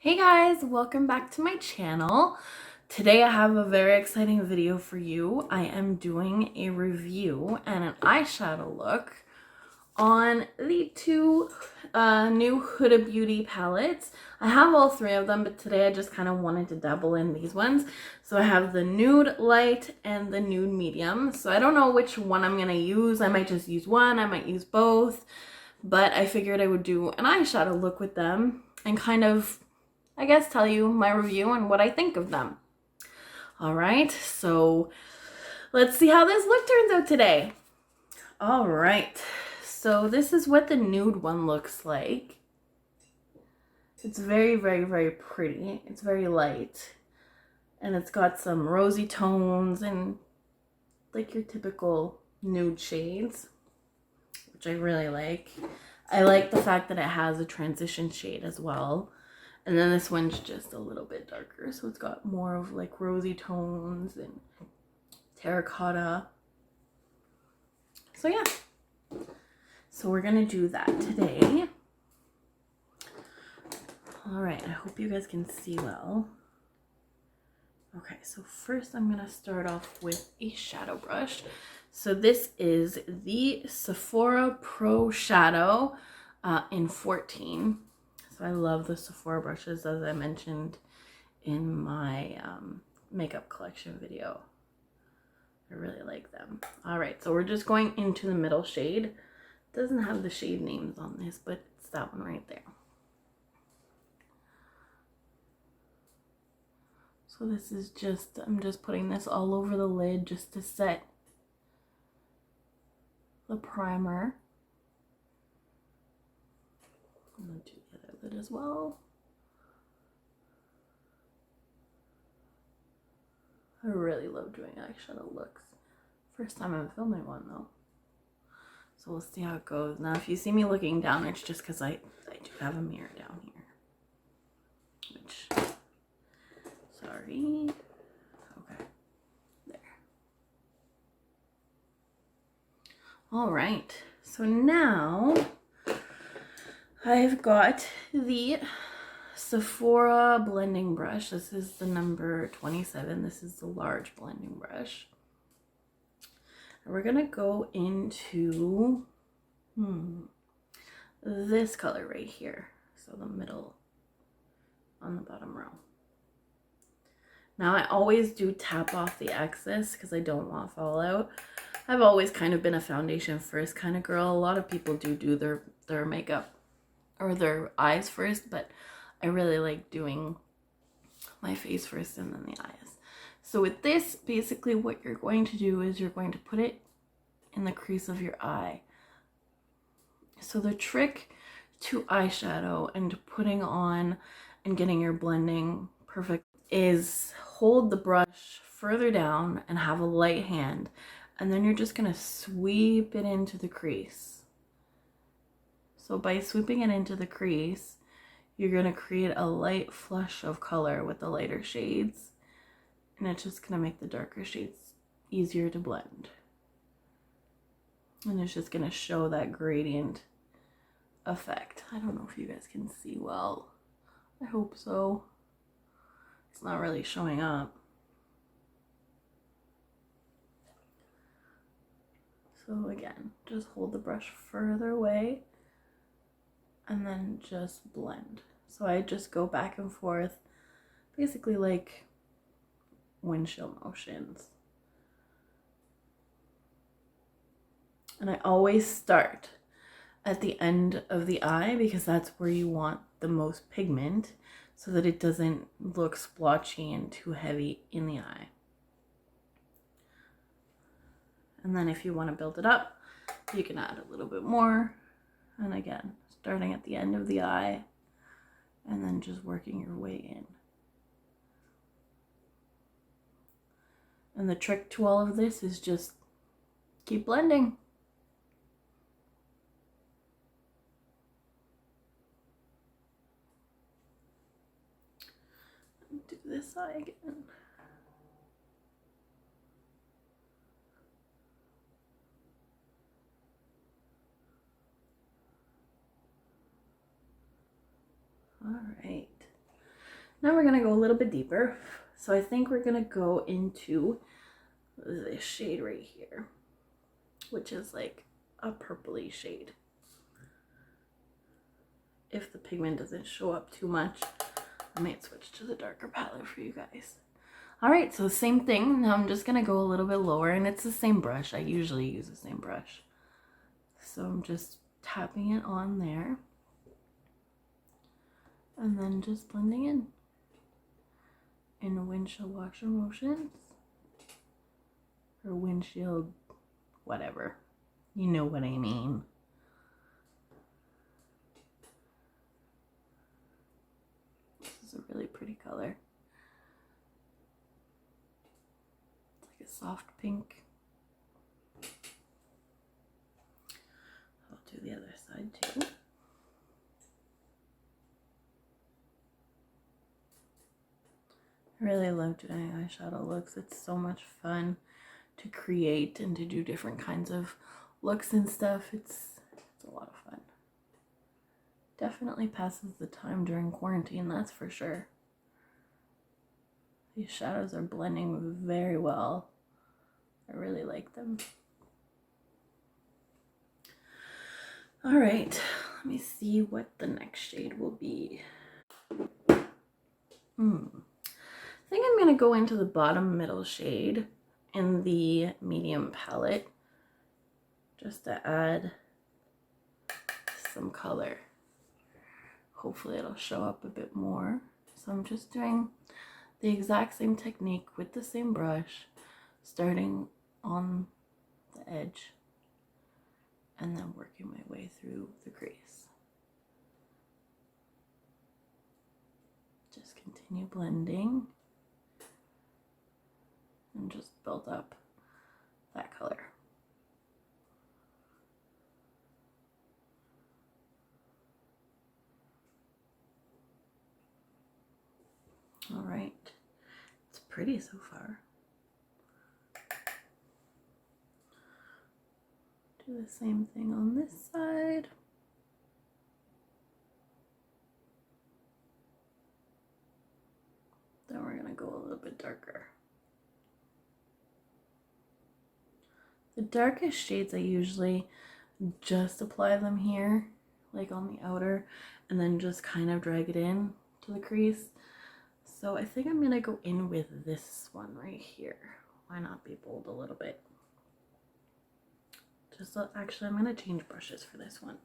Hey guys, welcome back to my channel. Today I have a very exciting video for you. I am doing a review and an eyeshadow look on the two new Huda Beauty palettes. I have all three of them, but today I just kind of wanted to dabble in these ones. So I have the nude light and the nude medium. So I don't know which one I'm going to use. I might just use one, I might use both. But I figured I would do an eyeshadow look with them and kind of, I guess, tell you my review and what I think of them. All right, so let's see how this look turns out today. All right, so this is what the nude one looks like. It's very, very, very pretty. It's very light. And it's got some rosy tones and like your typical nude shades, which I really like. I like the fact that it has a transition shade as well. And then this one's just a little bit darker. So it's got more of like rosy tones and terracotta. So yeah. So we're going to do that today. All right. I hope you guys can see well. Okay. So first I'm going to start off with a shadow brush. So this is the Sephora Pro Shadow in 14. I love the Sephora brushes, as I mentioned in my makeup collection video. I really like them. All right, so we're just going into the middle shade. It doesn't have the shade names on this, but it's that one right there. So this is just, I'm just putting this all over the lid just to set the primer. I'm going to do the other lid as well. I really love doing eyeshadow looks. First time I'm filming one though. So we'll see how it goes. Now if you see me looking down, it's just because I do have a mirror down here. Which, sorry. Okay, there. Alright, so now I've got the Sephora blending brush. This is the number 27. This is the large blending brush. And we're gonna go into this color right here. So the middle on the bottom row. Now I always do tap off the excess because I don't want fallout. I've always kind of been a foundation first kind of girl. A lot of people do their makeup or their eyes first, but I really like doing my face first and then the eyes. So with this, basically what you're going to do is you're going to put it in the crease of your eye. So the trick to eyeshadow and putting on and getting your blending perfect is hold the brush further down and have a light hand. And then you're just going to sweep it into the crease. So by sweeping it into the crease, you're going to create a light flush of color with the lighter shades. And it's just going to make the darker shades easier to blend. And it's just going to show that gradient effect. I don't know if you guys can see well. I hope so. It's not really showing up. So again, just hold the brush further away and then just blend. So I just go back and forth, basically like windshield motions. And I always start at the end of the eye because that's where you want the most pigment so that it doesn't look splotchy and too heavy in the eye. And then if you want to build it up, you can add a little bit more. And again, starting at the end of the eye and then just working your way in. And the trick to all of this is just keep blending. Do this eye again. All right. Now we're going to go a little bit deeper. So I think we're going to go into this shade right here, which is like a purpley shade. If the pigment doesn't show up too much, I might switch to the darker palette for you guys. All right, so same thing. Now I'm just going to go a little bit lower, and it's the same brush. I usually use the same brush. So I'm just tapping it on there and then just blending in windshield washer motions, or windshield whatever. You know what I mean. This is a really pretty color. It's like a soft pink. I'll do the other side too. I really love doing eyeshadow looks. It's so much fun to create and to do different kinds of looks and stuff. It's a lot of fun. Definitely passes the time during quarantine, that's for sure. These shadows are blending very well. I really like them. All right, let me see what the next shade will be. I think I'm going to go into the bottom middle shade in the medium palette just to add some color. Hopefully it'll show up a bit more. So I'm just doing the exact same technique with the same brush, starting on the edge and then working my way through the crease. Just continue blending and just build up that color. All right, it's pretty so far. Do the same thing on this side. Then we're gonna go a little bit darker. The darkest shades I usually just apply them here, like on the outer, and then just kind of drag it in to the crease. So I think I'm gonna go in with this one right here. Why not be bold a little bit? Just so, actually, I'm gonna change brushes for this one.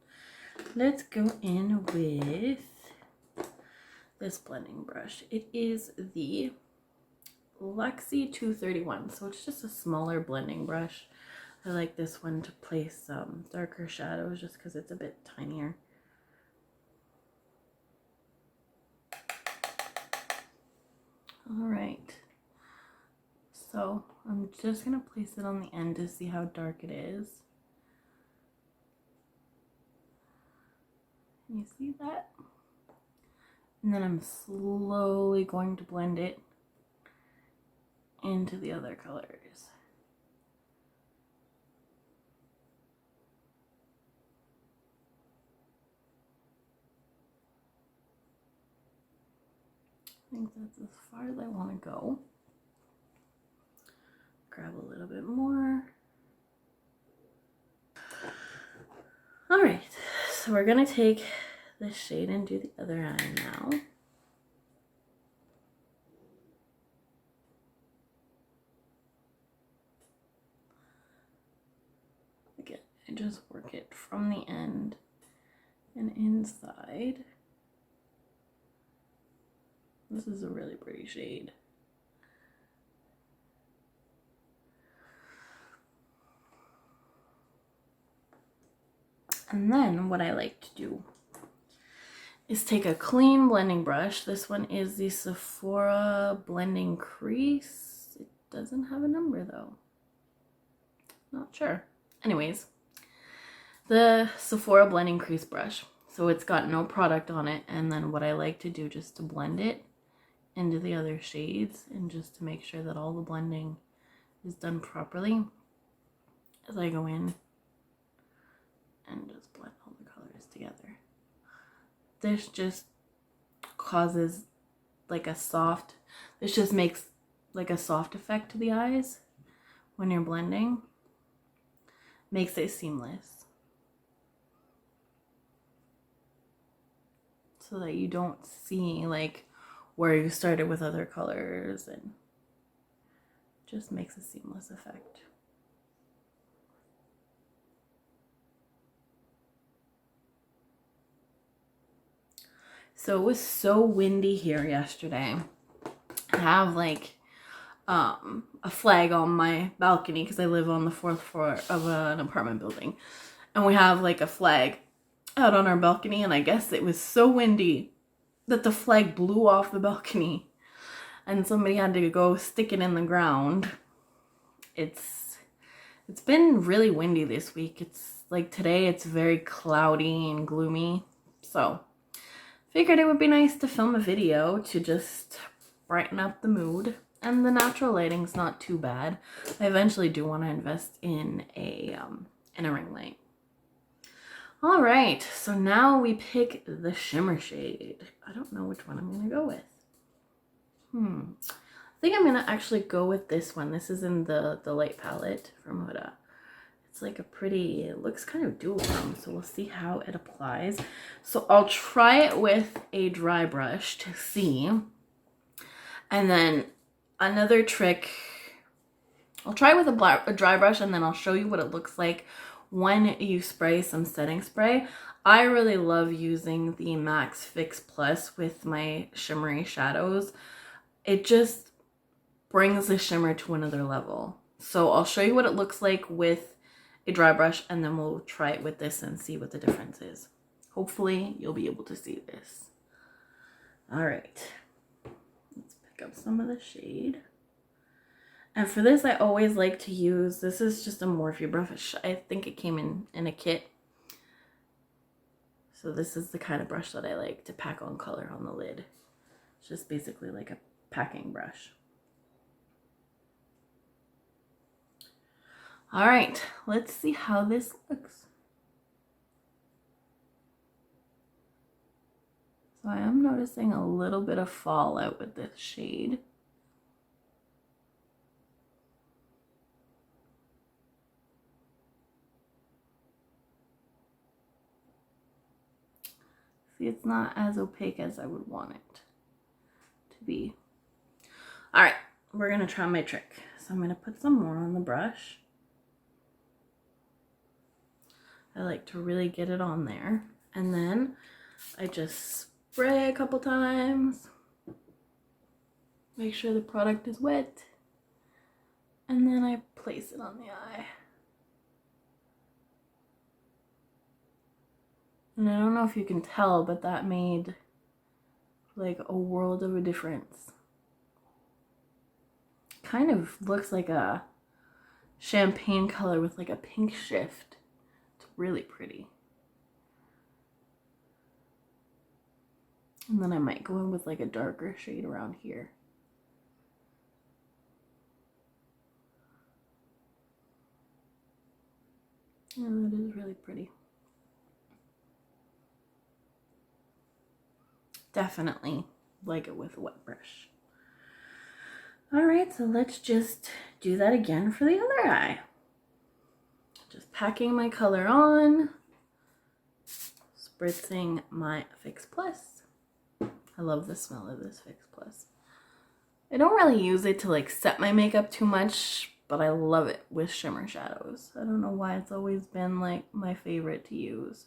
Let's go in with this blending brush. It is the Luxie 231, so it's just a smaller blending brush. I like this one to place some darker shadows just because it's a bit tinier. All right, so I'm just gonna place it on the end to see how dark it is. You see that? And then I'm slowly going to blend it into the other colors. I think that's as far as I want to go. Grab a little bit more. All right, so we're gonna take this shade and do the other eye now. Again, I just work it from the end and inside. This is a really pretty shade. And then what I like to do is take a clean blending brush. This one is the Sephora Blending Crease. It doesn't have a number though. Not sure. Anyways, the Sephora Blending Crease brush. So it's got no product on it. And then what I like to do just to blend it into the other shades and just to make sure that all the blending is done properly as I go in and just blend all the colors together. This just causes like a soft, this just makes like a soft effect to the eyes when you're blending. Makes it seamless. So that you don't see like where you started with other colors, and just makes a seamless effect. So it was so windy here yesterday. I have like a flag on my balcony because I live on the 4th floor of an apartment building, and we have like a flag out on our balcony, and I guess it was so windy that the flag blew off the balcony and somebody had to go stick it in the ground. It's been really windy this week. It's like today it's very cloudy and gloomy, so figured it would be nice to film a video to just brighten up the mood. And the natural lighting's not too bad. I eventually do want to invest in a ring light. All right, so now we pick the shimmer shade. I don't know which one I'm gonna go with. I think I'm gonna actually go with this one. This is in the light palette from Huda. It's like a pretty, it looks kind of dual tone, so we'll see how it applies. So I'll try it with a dry brush to see. And then another trick, I'll try it with a dry brush, and then I'll show you what it looks like when you spray some setting spray. I really love using the Max Fix Plus with my shimmery shadows. It just brings the shimmer to another level. So I'll show you what it looks like with a dry brush, and then we'll try it with this and see what the difference is. Hopefully you'll be able to see this. All right, let's pick up some of the shade. And for this, I always like to use, this is just a Morphe brush. I think it came in a kit. So this is the kind of brush that I like to pack on color on the lid. It's just basically like a packing brush. All right, let's see how this looks. So I am noticing a little bit of fallout with this shade. See, it's not as opaque as I would want it to be. All right, we're gonna try my trick. So I'm gonna put some more on the brush. I like to really get it on there. And then I just spray a couple times. Make sure the product is wet. And then I place it on the eye. And I don't know if you can tell, but that made like a world of a difference. Kind of looks like a champagne color with like a pink shift. It's really pretty. And then I might go in with like a darker shade around here. And that is really pretty. Definitely like it with a wet brush. All right, so let's just do that again for the other eye. Just packing my color on, spritzing my Fix Plus. I love the smell of this Fix Plus. I don't really use it to like set my makeup too much, but I love it with shimmer shadows. I don't know why it's always been like my favorite to use.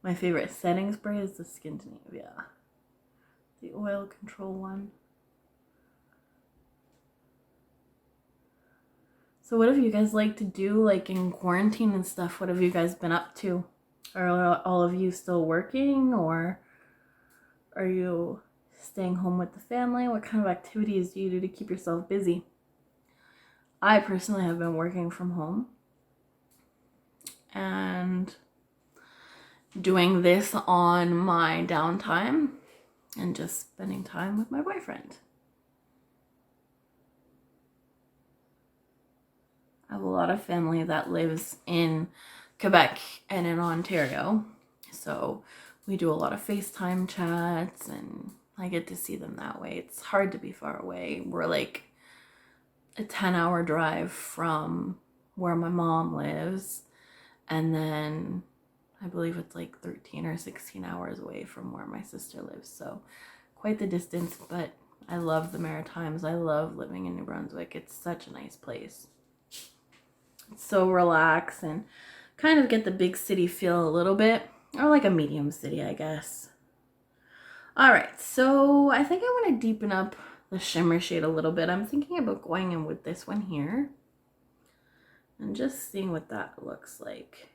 My favorite setting spray is the Skin to Nivea, the oil control one. So what have you guys like to do like in quarantine and stuff? What have you guys been up to? Are all of you still working, or are you staying home with the family? What kind of activities do you do to keep yourself busy? I personally have been working from home and doing this on my downtime and just spending time with my boyfriend. I have a lot of family that lives in Quebec and in Ontario, so we do a lot of FaceTime chats and I get to see them that way. It's hard to be far away. We're like a 10-hour drive from where my mom lives, and then I believe it's like 13 or 16 hours away from where my sister lives. So quite the distance, but I love the Maritimes. I love living in New Brunswick. It's such a nice place. It's so relaxed and kind of get the big city feel a little bit, or like a medium city, I guess. All right, so I think I want to deepen up the shimmer shade a little bit. I'm thinking about going in with this one here and just seeing what that looks like.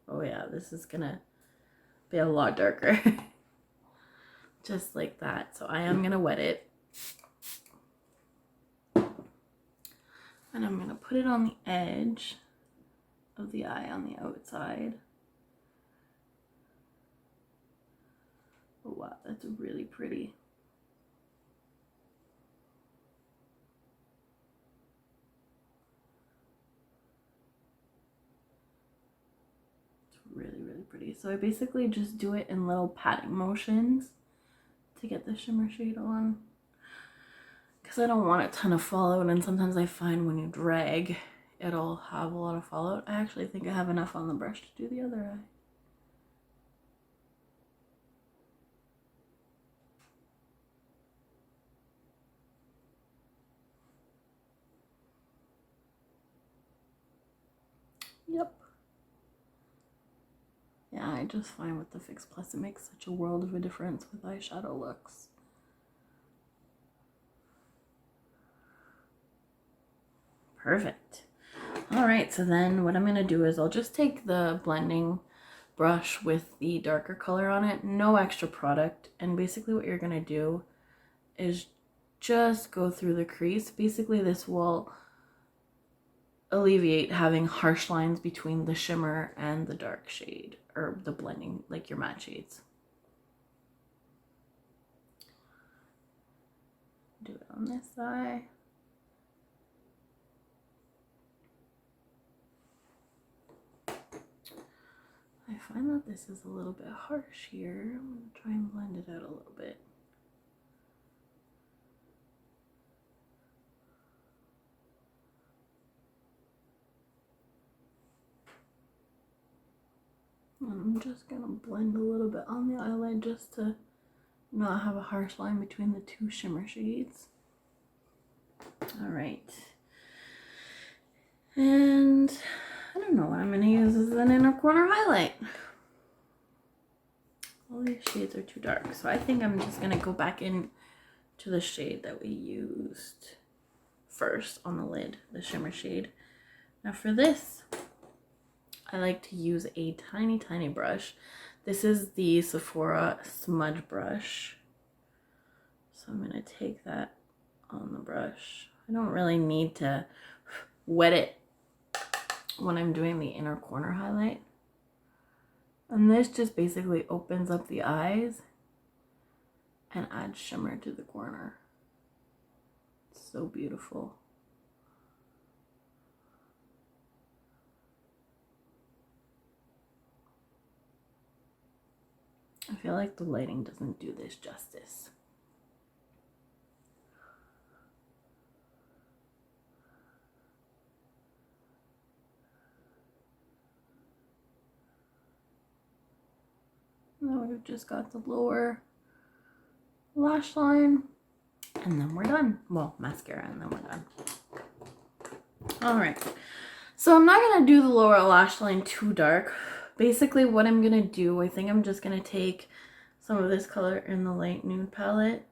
Oh yeah, this is gonna be a lot darker. Just like that. So I am gonna wet it. And I'm gonna put it on the edge of the eye on the outside. Oh wow, that's really pretty. It's really, really pretty. So I basically just do it in little patting motions to get the shimmer shade on. Because I don't want a ton of fallout, and sometimes I find when you drag, it'll have a lot of fallout. I actually think I have enough on the brush to do the other eye. Yep. Yeah, I just find with the Fix Plus it makes such a world of a difference with eyeshadow looks. Perfect. All right, so then what I'm gonna do is I'll just take the blending brush with the darker color on it, no extra product, and basically what you're gonna do is just go through the crease. Basically this will alleviate having harsh lines between the shimmer and the dark shade, or the blending, like your matte shades. Do it on this eye. I find that this is a little bit harsh here. I'm going to try and blend it out a little bit. I'm just going to blend a little bit on the eyelid just to not have a harsh line between the two shimmer shades. All right. And I don't know what I'm going to use as an inner corner highlight. All these shades are too dark, so I think I'm just going to go back in to the shade that we used first on the lid, the shimmer shade. Now for this, I like to use a tiny, tiny brush. This is the Sephora smudge brush. So I'm going to take that on the brush. I don't really need to wet it when I'm doing the inner corner highlight. And this just basically opens up the eyes and adds shimmer to the corner. It's so beautiful. I feel like the lighting doesn't do this justice. Now we've just got the lower lash line, and then we're done. Well, mascara, and then we're done. All right, so I'm not gonna do the lower lash line too dark. Basically what I'm gonna do, I think I'm just gonna take some of this color in the light nude palette,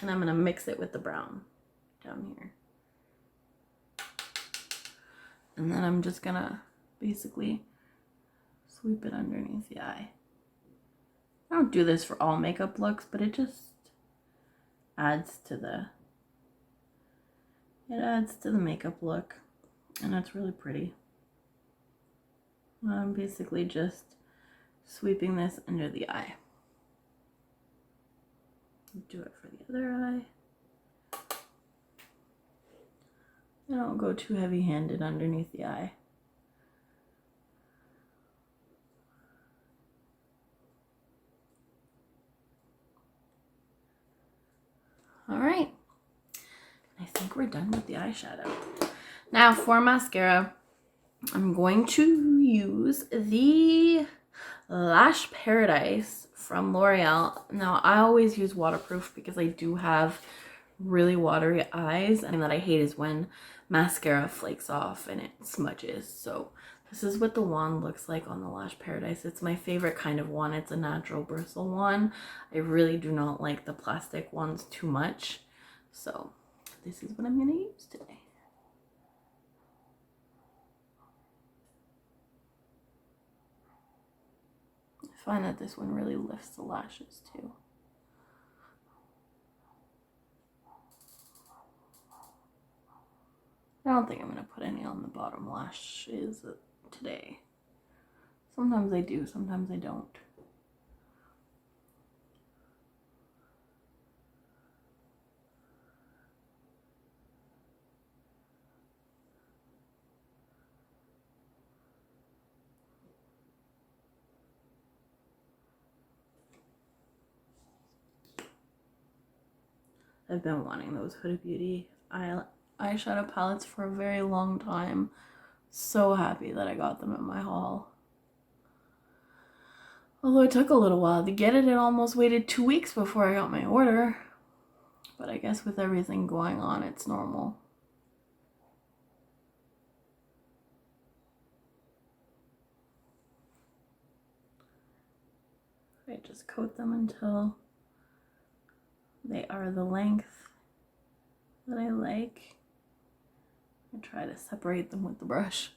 and I'm gonna mix it with the brown down here. And then I'm just gonna basically sweep it underneath the eye. I don't do this for all makeup looks, but it just adds to the makeup look, and it's really pretty. I'm basically just sweeping this under the eye. Do it for the other eye. I don't go too heavy-handed underneath the eye. All right. I think we're done with the eyeshadow. Now for mascara, I'm going to use the Lash Paradise from L'Oreal. Now I always use waterproof because I do have really watery eyes, and that I hate is when mascara flakes off and it smudges. So this is what the wand looks like on the Lash Paradise. It's my favorite kind of wand. It's a natural bristle wand. I really do not like the plastic ones too much. So this is what I'm going to use today. I find that this one really lifts the lashes too. I don't think I'm going to put any on the bottom lashes today. Sometimes I do, sometimes I don't. I've been wanting those Huda Beauty eyeshadow palettes for a very long time. So happy that I got them at my haul. Although it took a little while to get it, it almost waited 2 weeks before I got my order. But I guess with everything going on, it's normal. I just coat them until they are the length that I like. I try to separate them with the brush.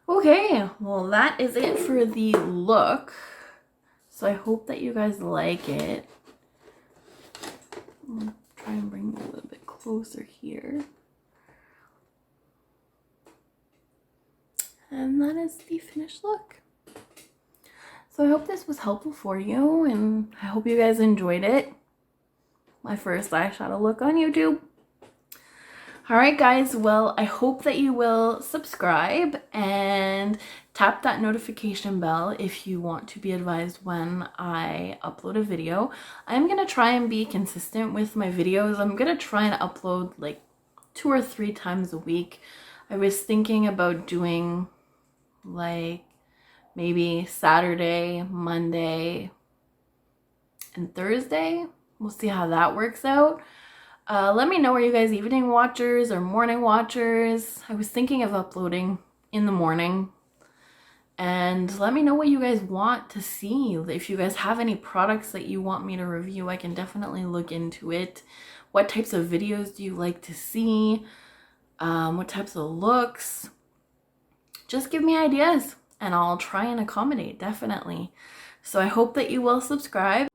Okay, well that is it for the look. So I hope that you guys like it. I'll try and bring it a little bit closer here. And that is the finished look. So I hope this was helpful for you, and I hope you guys enjoyed it. My first eyeshadow look on YouTube. Alright guys, well I hope that you will subscribe and tap that notification bell if you want to be advised when I upload a video. I'm going to try and be consistent with my videos. I'm going to try and upload like 2 or 3 times a week. I was thinking about doing like maybe Saturday, Monday, and Thursday. We'll see how that works out. Let me know, are you guys evening watchers or morning watchers? I was thinking of uploading in the morning. And let me know what you guys want to see. If you guys have any products that you want me to review, I can definitely look into it. What types of videos do you like to see? What types of looks? Just give me ideas and I'll try and accommodate, definitely. So I hope that you will subscribe.